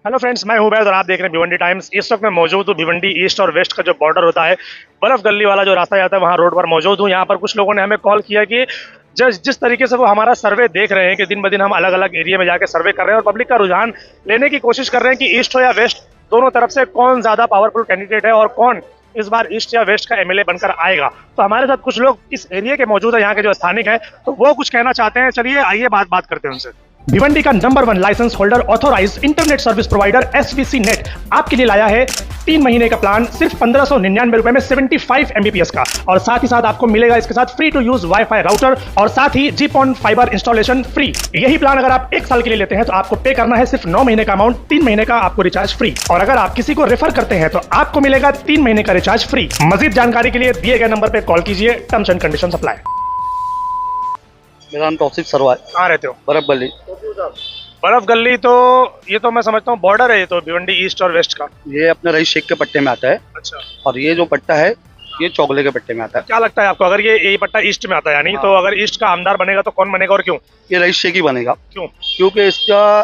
Hello friends, मैं हूं उबैद और आप देख रहे हैं भिवंडी टाइम्स। इस वक्त मैं मौजूद हूं भिवंडी ईस्ट और वेस्ट का जो बॉर्डर होता है, बर्फ गली वाला जो रास्ता जाता है, वहां रोड पर मौजूद हूं। यहाँ पर कुछ लोगों ने हमें कॉल किया कि जिस तरीके से वो हमारा सर्वे देख रहे हैं कि दिन ब दिन हम अलग अलग एरिया में जाकर सर्वे कर रहे हैं और पब्लिक का रुझान लेने की कोशिश कर रहे हैं कि ईस्ट हो या वेस्ट, दोनों तरफ से कौन ज्यादा पावरफुल कैंडिडेट है और कौन इस बार ईस्ट या वेस्ट का एमएलए बनकर आएगा। तो हमारे साथ कुछ लोग इस एरिया के मौजूद है, यहाँ के जो स्थानिक है, तो वो कुछ कहना चाहते हैं। चलिए आइए बात करते हैं उनसे। भिवंडी का number 1 license holder authorise internet service provider SVC net आपके लिए लाया है 3 महीने का प्लान सिर्फ 1599 रुपए में 75 एमबीपीएस का, और साथ ही साथ आपको मिलेगा इसके साथ free to use wifi router और साथ ही जीपॉन फाइबर इंस्टॉलेशन फ्री। यही प्लान अगर आप 1 साल के लिए लेते हैं तो आपको पे करना है सिर्फ 9 महीने का अमाउंट, 3 महीने का आपको रिचार्ज फ्री, और अगर आप किसी को रेफर करते हैं तो आपको मिलेगा 3 महीने का रिचार्ज फ्री। मजीद जानकारी के लिए दिए गए नंबर पर कॉल कीजिए। Terms and condition apply. मेरा नाम तौसीफ सरवा है। कहाँ रहते हो? बर्फ गली। बर्फ गली तो ये तो मैं समझता हूँ बॉर्डर है, ये तो भिवंडी ईस्ट और वेस्ट का। ये अपने रईस शेख के पट्टे में आता है। अच्छा। और ये जो पट्टा है ये चौगले के पट्टे में आता है। क्या लगता है आपको, अगर ये पट्टा ईस्ट में आता है यानी, तो अगर ईस्ट का आमदार बनेगा तो कौन बनेगा और क्यों? ये रईस शेख ही बनेगा। क्यों? क्योंकि इसका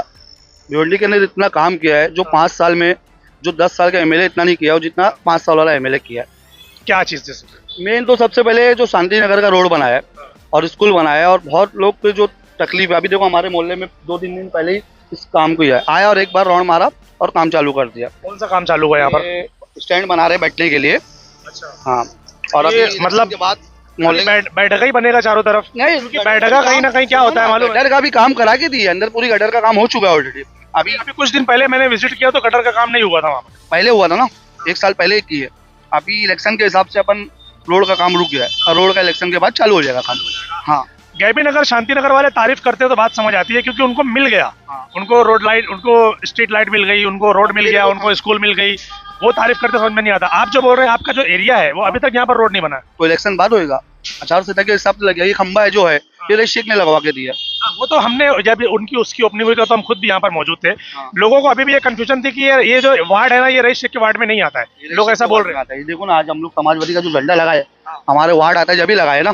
भिवंडी के अंदर इतना काम किया है जो 5 साल में, जो 10 साल का एमएलए इतना नहीं किया और जितना 5 साल वाला एमएलए किया है। क्या चीज जैसे? मेन तो सबसे पहले जो शांति नगर का रोड बनाया है और स्कूल बनाया है, और बहुत लोग पे जो तकलीफ है, अभी देखो हमारे मोहल्ले में 2-3 दिन पहले ही इस काम को आया और एक बार राउंड मारा और काम चालू कर दिया। कौन सा काम चालू हुआ यहाँ पर? स्टैंड बना रहे बैठने के लिए। अच्छा। हाँ। और ये अभी मतलब के बाद मोहल्ले बैठका ही बनेगा चारों तरफ? नहीं, बैठका कहीं ना कहीं क्या होता है मालूम है? गटर का भी काम करा के दिया, अंदर पूरी गटर का काम हो चुका है ऑलरेडी। अभी अभी कुछ दिन पहले मैंने विजिट किया तो गटर का काम नहीं हुआ था वहाँ पर। पहले हुआ था ना, 1 साल पहले की है। अभी इलेक्शन के हिसाब से अपन रोड का काम रुक गया है और रोड का इलेक्शन के बाद चालू हो जाएगा काम। हाँ। गैबी नगर शांति नगर वाले तारीफ करते हैं तो बात समझ आती है, क्योंकि उनको मिल गया। उनको रोड लाइट, उनको स्ट्रीट लाइट मिल गई, उनको रोड मिल गया, उनको स्कूल मिल गई, वो तारीफ करते समझ में नहीं आता। आप जो बोल रहे हैं आपका जो एरिया है वो अभी तक यहाँ पर रोड नहीं बना है। तो इलेक्शन बाद होएगा, आचार संहिता के हिसाब से लग गया। ये खंबा है जो है ये रईस शेख ने लगवा के दिया। वो तो हमने जब उनकी उसकी ओपनिंग हुई तो हम खुद भी यहाँ पर मौजूद थे। लोगों को अभी भी ये कंफ्यूजन थी कि ये जो वार्ड है ना, ये रईस शेख के वार्ड में नहीं आता है, लोग ऐसा बोल रहे हैं। देखो ना, आज हम लोग समाजवादी का जो झंडा लगाए हमारे वार्ड आता है जब भी लगाए ना,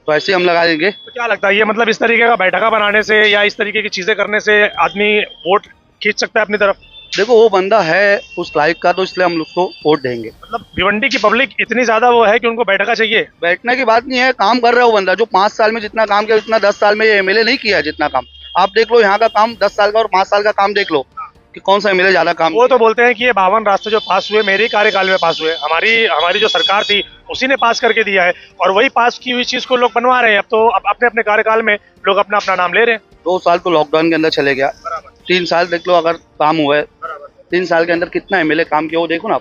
तो ऐसे हम लगा देंगे। तो क्या लगता है ये मतलब इस तरीके का बैठका बनाने से या इस तरीके की चीजें करने से आदमी वोट खींच सकता है अपनी तरफ? देखो वो बंदा है उस लायक का, तो इसलिए हम उसको वोट देंगे। मतलब भिवंडी की पब्लिक इतनी ज्यादा वो है कि उनको बैठका चाहिए? बैठने की बात नहीं है, काम कर रहा है वो बंदा। जो 5 साल में जितना काम किया उतना 10 साल में ये एमएलए नहीं किया जितना काम। आप देख लो यहाँ का काम 10 साल का और 5 साल का काम देख लो कि कौन सा एमएलए ज्यादा काम। वो तो बोलते हैं कि ये 52 रास्ते जो पास हुए मेरे कार्यकाल में पास हुए, हमारी जो सरकार थी उसी ने पास करके दिया है, और वही पास की हुई चीज को लोग बनवा रहे हैं। अब तो अपने अपने कार्यकाल में लोग अपना अपना नाम ले रहे हैं। 2 साल तो लॉकडाउन के अंदर चले गया, 3 साल देख लो अगर काम हुआ है, 3 साल के अंदर कितना एमएलए काम किया वो देखो ना।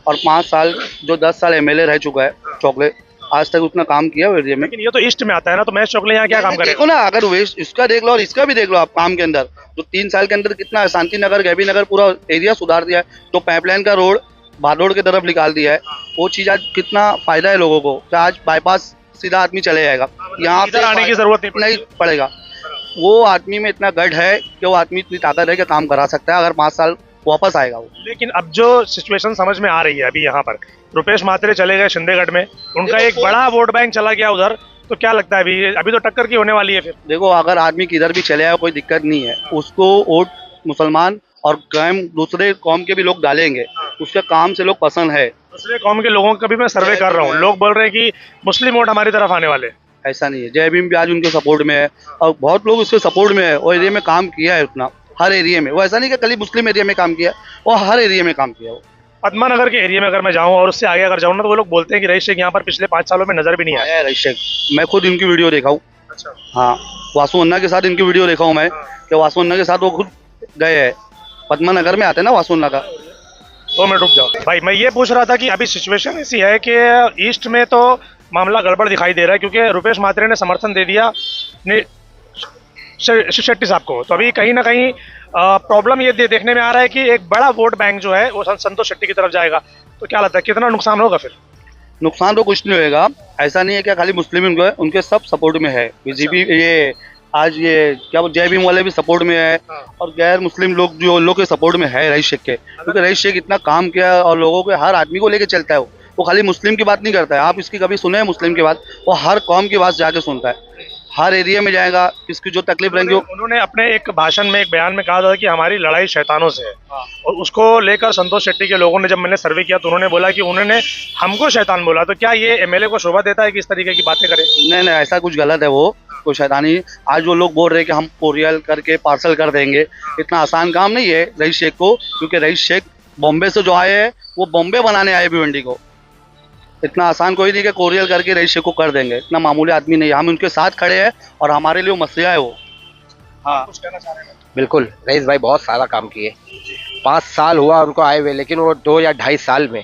और 5 साल जो 10 साल एमएलए रह चुका है चौगले, आज तक उतना काम किया है एरिया में। लेकिन ये तो ईस्ट में आता है ना, तो महेश चौगले यहाँ क्या काम करेगा? देखो ना, अगर वेस्ट इसका देख लो और इसका भी देख लो आप, काम के अंदर जो 3 साल के अंदर कितना शांति नगर, गैबी नगर पूरा एरिया सुधार दिया है। तो पाइपलाइन का रोड भादोड़ की तरफ निकाल दिया है, वो चीज आज कितना फायदा है लोगों को। तो आज बाईपास सीधा आदमी चले जाएगा, यहाँ पे आने की जरूरत नहीं पड़ेगा। वो आदमी में इतना गढ़ है कि वो आदमी इतनी ताकत है कि काम करा सकता है अगर 5 साल वापस आएगा वो। लेकिन अब जो सिचुएशन समझ में आ रही है अभी यहाँ पर, रुपेश मात्रे चले गए शिंदेगढ़ में, उनका एक बड़ा वोट बैंक चला गया उधर, तो क्या लगता है अभी तो टक्कर की होने वाली है फिर? देखो अगर आदमी किधर भी चले आए कोई दिक्कत नहीं है, उसको वोट मुसलमान और दूसरे कौम के भी लोग डालेंगे, उसके काम से लोग पसंद है। दूसरे कौम के लोगों का भी मैं सर्वे कर रहा हूँ, लोग बोल रहे हैं कि मुस्लिम वोट हमारी तरफ आने वाले। ऐसा नहीं है, जय भीम भी आज उनके सपोर्ट में है और बहुत लोग उसके सपोर्ट में है। वो एरिया में काम किया है उतना, हर एरिया में। वो ऐसा नहीं कि खाली मुस्लिम एरिया में काम किया, वो हर एरिया में काम किया। वो पद्मा नगर के एरिया में अगर मैं जाऊं और उससे आगे अगर जाऊं ना, तो वो लोग बोलते हैं कि रईस शेख यहाँ पर पिछले 5 सालों में नजर भी नहीं आया। रईस शेख, मैं खुद इनकी वीडियो देखा हूँ। अच्छा। हाँ, वासु अन्ना के साथ इनकी वीडियो देखा हूँ मैं, कि वासु अन्ना के साथ वो खुद गए है। पद्मा नगर में आते हैं ना वासु अन्ना का। 2 मिनट रुक जाओ भाई, मैं ये पूछ रहा था कि अभी सिचुएशन ऐसी है कि ईस्ट में तो मामला गड़बड़ दिखाई दे रहा है, क्योंकि रुपेश मात्रे ने समर्थन दे दिया शेट्टी साहब को। तो अभी कहीं ना कहीं प्रॉब्लम ये देखने में आ रहा है कि एक बड़ा वोट बैंक जो है वो संतोष शेट्टी की तरफ जाएगा। तो क्या लगता है कितना नुकसान होगा फिर? नुकसान तो कुछ नहीं होगा। ऐसा नहीं है कि खाली मुस्लिम उनके सब सपोर्ट में है। बीजेपी ये आज ये क्या जय भीम वाले भी सपोर्ट में है, और गैर मुस्लिम लोग जो लोग के सपोर्ट में है रईस शेख के, क्योंकि रईस शेख इतना काम किया और लोगों के हर आदमी को लेके चलता है। वो खाली मुस्लिम की बात नहीं करता है। आप इसकी कभी सुने हैं मुस्लिम की बात? वो हर कौम की बात जाके सुनता है, हर एरिया में जाएगा, किसकी जो तकलीफ रहेंगी उन्होंने अपने एक भाषण में, एक बयान में कहा था कि हमारी लड़ाई शैतानों से है। और उसको लेकर संतोष शेट्टी के लोगों ने, जब मैंने सर्वे किया तो उन्होंने बोला कि उन्होंने हमको शैतान बोला। तो क्या ये एमएलए को शोभा देता है कि इस तरीके की बातें करे? नहीं नहीं, ऐसा कुछ गलत है, वो कोई शैतानी। आज वो लोग बोल रहे हैं कि हम कोरियर करके पार्सल कर देंगे, इतना आसान काम नहीं है रईस शेख को, क्योंकि रईस शेख बॉम्बे से जो आए हैं वो बॉम्बे बनाने आए भिवंडी को। इतना आसान कोई नहीं कि कोरियर करके रईस शेख को कर देंगे, इतना मामूली आदमी नहीं है। हम उनके साथ खड़े हैं और हमारे लिए वो मसला है वो। हाँ, कुछ कहना चाह रहे हैं? बिल्कुल, रईस भाई बहुत सारा काम किए। 5 साल हुआ उनको आए हुए, लेकिन वो 2 या 2.5 साल में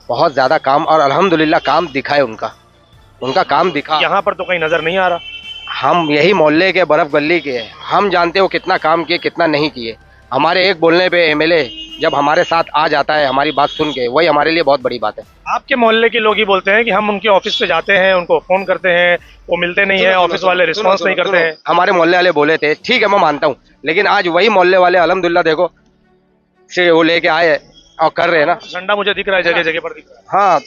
बहुत ज़्यादा काम, और अल्हम्दुलिल्लाह काम दिखा है उनका काम दिखा। यहाँ पर तो कहीं नजर नहीं आ रहा। हम यही मोहल्ले के, बर्फ गली के हैं, हम जानते हो कितना काम किए कितना नहीं किए। हमारे एक बोलने पे एमएलए जब हमारे साथ आ जाता है हमारी बात सुन के, वही हमारे लिए बहुत बड़ी बात है। आपके मोहल्ले के लोग ही बोलते हैं कि हम उनके ऑफिस पे जाते हैं, उनको फोन करते हैं, वो मिलते नहीं है, ऑफिस वाले रिस्पॉन्स नहीं करते हैं। हमारे मोहल्ले वाले बोले थे, ठीक है मैं मानता हूँ, लेकिन आज वही मोहल्ले वाले अल्हम्दुलिल्लाह देखो से वो लेके आए और कर रहे हैं ना। झंडा मुझे दिख रहा है, जगह जगह पर दिख रहा हाँ,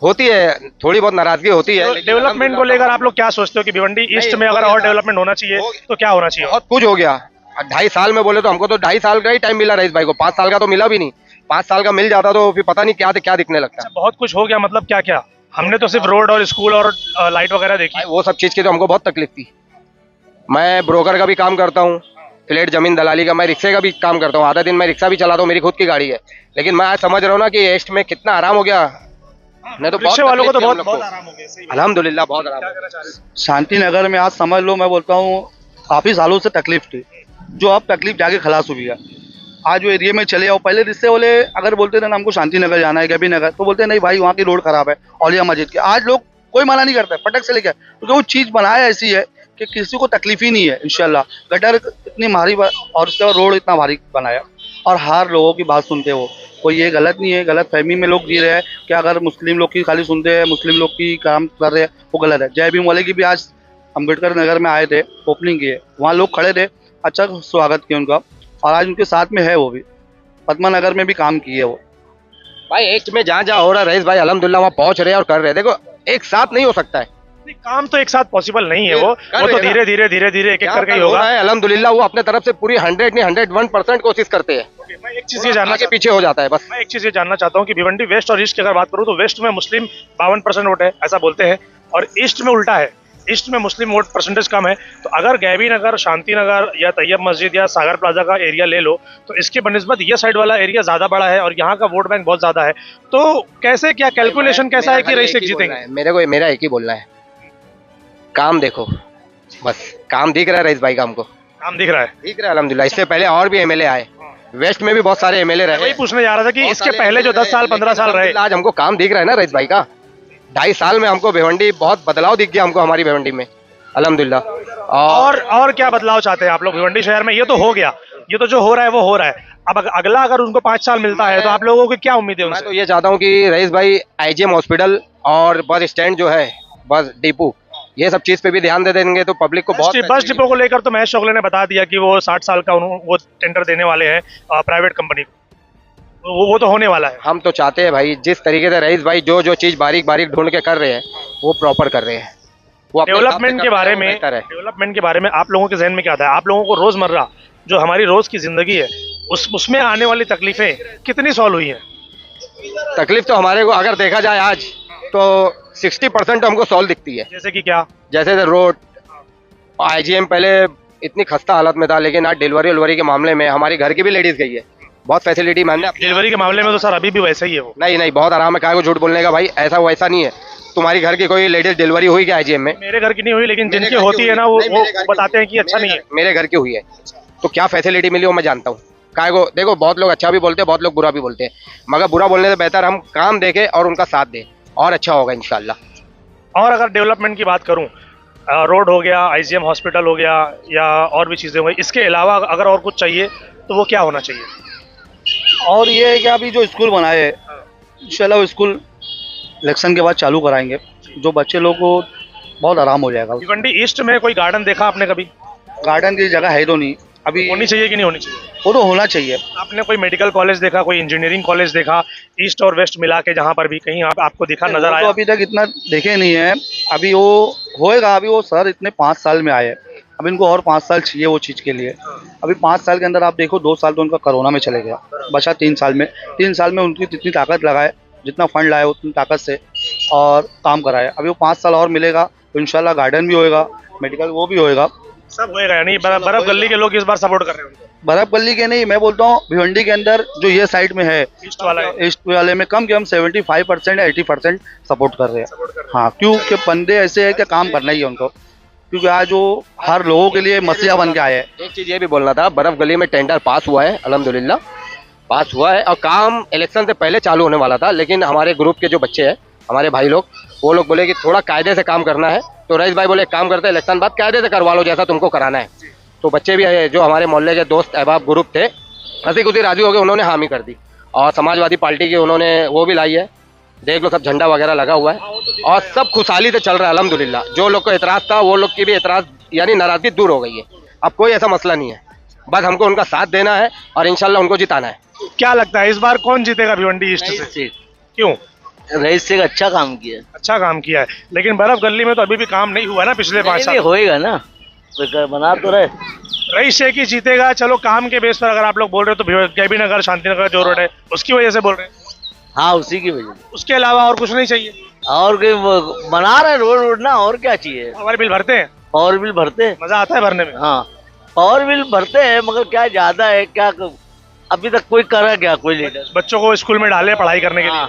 होती है, थोड़ी बहुत नाराजगी होती है। है। डेवलपमेंट को लेकर आप लोग क्या सोचते हो कि भिवंडी ईस्ट में अगर और डेवलपमेंट होना चाहिए तो क्या होना चाहिए? बहुत कुछ हो गया। 2.5 साल में बोले तो हमको तो 2.5 साल का ही टाइम मिला रईस भाई को, 5 साल का तो मिला भी नहीं। 5 साल का मिल जाता तो फिर पता नहीं क्या दिखने लगता। बहुत कुछ हो गया, मतलब क्या क्या? हमने तो सिर्फ रोड और स्कूल और लाइट वगैरह देखी। वो सब चीज की तो हमको बहुत तकलीफ थी। मैं ब्रोकर का भी काम करता हूँ, फ्लैट जमीन दलाली का, मैं रिक्शे का भी काम करता हूँ, आधा दिन मैं रिक्शा भी चलाता हूँ, मेरी खुद की गाड़ी है। लेकिन मैं आज समझ रहा हूँ ना कि ईस्ट में कितना आराम हो गया। नहीं तो रिक्शे वालों को तो बहुत आराम हो गया। अल्हम्दुलिल्लाह बहुत आराम। शांति नगर में आज समझ लो, मैं बोलता हूँ काफी सालों से तकलीफ थी, जो अब तकलीफ जाके खलास हुई है। आज वो एरिया में चले जाओ, पहले रिश्ते वाले अगर बोलते थे ना हमको शांति नगर जाना है, गबी नगर, तो बोलते नहीं भाई वहाँ की रोड खराब है, औलिया मस्जिद की। आज लोग कोई मना नहीं करता है, फटक से लेके, क्योंकि वो चीज़ बनाया ऐसी है कि किसी को तकलीफ ही नहीं है। इंशाल्लाह गटर इतनी भारी और उसके बाद रोड इतना भारी बनाया, और हर लोगों की बात सुनते हो। कोई ये गलत नहीं है, गलत फहमी में लोग जी रहे हैं कि अगर मुस्लिम लोग की खाली सुनते हैं, मुस्लिम लोग की काम कर रहे हैं, वो गलत है। जय भीम वाले की भी आज अम्बेडकर नगर में आए थे, ओपनिंग की है, वहाँ लोग खड़े थे, अच्छा स्वागत किया उनका, और आज उनके साथ में है वो भी। पद्मा नगर में भी काम किए वो। भाई ईस्ट में जहाँ जहाँ हो रहा है रईस भाई अल्हम्दुलिल्लाह वहाँ पहुँच रहे हैं और कर रहे हैं। देखो एक साथ नहीं हो सकता है, काम तो एक साथ पॉसिबल नहीं है। वो तो धीरे धीरे एक करके ही होगा। अल्हम्दुलिल्लाह वो अपने तरफ से पूरी 100 नहीं 101% कोशिश करते हैं। मैं एक चीज ये जानना के पीछे हो जाता है बस। मैं एक चीज ये जानना चाहता हूँ कि भिवंडी वेस्ट और ईस्ट की अगर बात करूँ तो वेस्ट में मुस्लिम 52% वोट है ऐसा बोलते हैं, और ईस्ट में उल्टा है, ईस्ट में मुस्लिम वोट परसेंटेज कम है। तो अगर गैबी नगर, शांति नगर या तैयब मस्जिद या सागर प्लाजा का एरिया ले लो तो इसके बनिस्बत ये साइड वाला एरिया ज्यादा बड़ा है और यहाँ का वोट बैंक बहुत ज्यादा है। तो कैसे, क्या कैलकुलेशन कैसा है कि रईस शेख जीतेंगे? मेरा एक ही बोलना है, काम देखो बस। काम दिख रहा है रईस भाई का, हमको काम दिख रहा है अल्हम्दुलिल्लाह। इससे पहले और भी एमएलए आए, वेस्ट में भी बहुत सारे एमएलए रहे। वही पूछने जा रहा था कि इसके पहले जो 10 साल 15 साल रहे, आज हमको काम दिख रहा है ना रईस भाई का। 2.5 साल में हमको भिवंडी बहुत बदलाव दिख गया हमको, हमारी भिवंडी में अल्हम्दुलिल्लाह। और क्या बदलाव चाहते हैं आप लोग भिवंडी शहर में? ये तो हो गया, ये तो जो हो रहा है वो हो रहा है। अब अगला अगर उनको 5 साल मिलता है तो आप लोगों की क्या उम्मीद है उनसे? मैं तो ये चाहता हूँ कि रईस भाई आईजीएम हॉस्पिटल और बस स्टैंड जो है, बस डिपो, ये सब चीज पे भी ध्यान दे देंगे तो पब्लिक को बहुत। बस डिपो को लेकर तो महेश शोगले ने बता दिया कि वो 60 साल का वो टेंडर देने वाले हैं प्राइवेट कंपनी को। वो तो होने वाला है। हम तो चाहते हैं भाई जिस तरीके से रईस भाई जो चीज बारीक बारीक ढूंढ के कर रहे हैं वो प्रॉपर कर रहे हैं। वो डेवलपमेंट के बारे में आप लोगों के जहन में क्या आता है? आप लोगों को रोजमर्रा जो हमारी रोज की जिंदगी है उसमें आने वाली तकलीफें कितनी सॉल्व हुई हैं? तकलीफ तो हमारे को अगर देखा जाए आज तो 60% हमको सॉल्व दिखती है। जैसे कि क्या? जैसे रोड, आईजीएम पहले इतनी खस्ता हालत में था, लेकिन आज डिलीवरी के मामले में हमारी घर की भी लेडीज गई है, बहुत फैसिलिटी। मैंने डिलीवरी के मामले में तो सर अभी भी वैसा ही है वो। नहीं बहुत आराम है, क्या को झूठ बोलने का भाई, ऐसा वैसा नहीं है। तुम्हारी घर की कोई लेडीज डिलीवरी हुई क्या आईजीएम में? मेरे घर की नहीं हुई, लेकिन जिनकी होती है ना वो बताते हैं कि अच्छा नहीं है। मेरे घर की हुई है, तो क्या फैसिलिटी मिली वो मैं जानता हूँ। काय को देखो, बहुत लोग अच्छा भी बोलते हैं, बहुत लोग बुरा भी बोलते हैं, मगर बुरा बोलने से बेहतर हम काम देखें और उनका साथ दें, और अच्छा होगा इंशाल्लाह। और अगर डेवलपमेंट की बात करूं, रोड हो गया, आईजीएम हॉस्पिटल हो गया, या और भी चीज़ें हो गई, इसके अलावा अगर और कुछ चाहिए तो वो क्या होना चाहिए? और ये है कि अभी जो स्कूल बनाए इंशाल्लाह वो स्कूल इलेक्शन के बाद चालू कराएंगे, जो बच्चे लोग को बहुत आराम हो जाएगा। भिवंडी ईस्ट में कोई गार्डन देखा आपने कभी? गार्डन की जगह है तो नहीं अभी। होनी चाहिए कि नहीं होनी चाहिए? वो तो होना चाहिए। आपने कोई मेडिकल कॉलेज देखा, कोई इंजीनियरिंग कॉलेज देखा ईस्ट और वेस्ट मिला के, जहाँ पर भी कहीं आपको दिखा नजर आया? तो अभी तक इतना देखे नहीं है। अभी वो होएगा। अभी वो सर इतने 5 साल में आए हैं, अब इनको और 5 साल चाहिए वो चीज़ के लिए। अभी 5 साल के अंदर आप देखो 2 साल तो उनका कोरोना में चले गया, बचा 3 साल में। 3 साल में उनकी जितनी ताकत लगाए, जितना फंड लाए उतनी ताकत से और काम कराए। अभी वो 5 साल और मिलेगा तो इंशाल्लाह गार्डन भी होएगा, मेडिकल वो भी होएगा, सब होएगा। यानी बर्फ गली के लोग इस बार सपोर्ट कर रहे हैं उनको। बर्फ गली के नहीं, मैं बोलता हूँ भिवंडी के अंदर जो ये साइड में है ईस्ट वाला है। ईस्ट वाले में कम से कम 75% या 80% सपोर्ट कर रहे हैं। हाँ, क्योंकि बंदे ऐसे हैं कि काम करना ही है उनको, क्योंकि आज वो हर लोगों के लिए मसीहा बन के आए हैं। एक चीज ये भी बोलना था, बर्फ गली में टेंडर पास हुआ है, अल्हम्दुलिल्लाह पास हुआ है और काम इलेक्शन से पहले चालू होने वाला था, लेकिन हमारे ग्रुप के जो बच्चे हैं, हमारे भाई लोग, वो लोग बोले कि थोड़ा कायदे से काम करना है, तो रईस भाई बोले काम करते हैं, इलेक्शन बाद कायदे से करवा लो जैसा तुमको कराना है। तो बच्चे भी जो हमारे मोहल्ले के दोस्त अहबाब ग्रुप थे, हंसी खुशी राजी हो गए, उन्होंने हामी कर दी। और समाजवादी पार्टी की उन्होंने वो भी लाई है, देख लो सब झंडा वगैरह लगा हुआ है और सब खुशहाली से चल रहा है अल्हम्दुलिल्लाह। जो लोग को एतराज था वो लोग की भी एतराज यानी नाराजगी दूर हो गई है, अब कोई ऐसा मसला नहीं है, बस हमको उनका साथ देना है और इंशाल्लाह उनको जिताना है। क्या लगता है इस बार कौन जीतेगा भिवंडी ईस्ट से? क्यों? रईस से अच्छा काम किया। अच्छा काम किया है, लेकिन बर्फ गली में तो अभी भी काम नहीं हुआ ना पिछले 5 साल। होएगा ना, तो बना तो रहे। रईस शेख ही जीतेगा। चलो काम के बेस पर अगर आप लोग बोल रहे हो तो केबी नगर शांतिनगर जो रोड है उसकी वजह से बोल रहे हैं, हाँ उसी की वजह से। उसके अलावा और कुछ नहीं चाहिए? और बना रहे रोड ना, और क्या चाहिए। पावर बिल भरते हैं? पावर बिल भरते हैं, मजा आता है भरने में? हाँ पावर बिल भरते हैं, मगर क्या ज्यादा है क्या, अभी तक कोई करा क्या, कोई लीडर। बच्चों को स्कूल में डाले पढ़ाई करने के लिए, हाँ।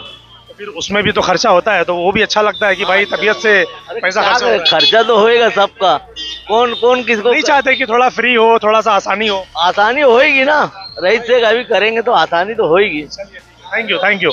तो फिर उसमें भी तो खर्चा होता है, तो वो भी अच्छा लगता है कि भाई तबीयत से पैसा खर्चा हो रहा है। खर्चा तो होएगा सबका, कौन कौन किसको नहीं चाहते कि थोड़ा फ्री हो, थोड़ा सा आसानी हो? आसानी होएगी ना, रईस से अभी करेंगे तो आसानी तो होएगी। Thank you, thank you.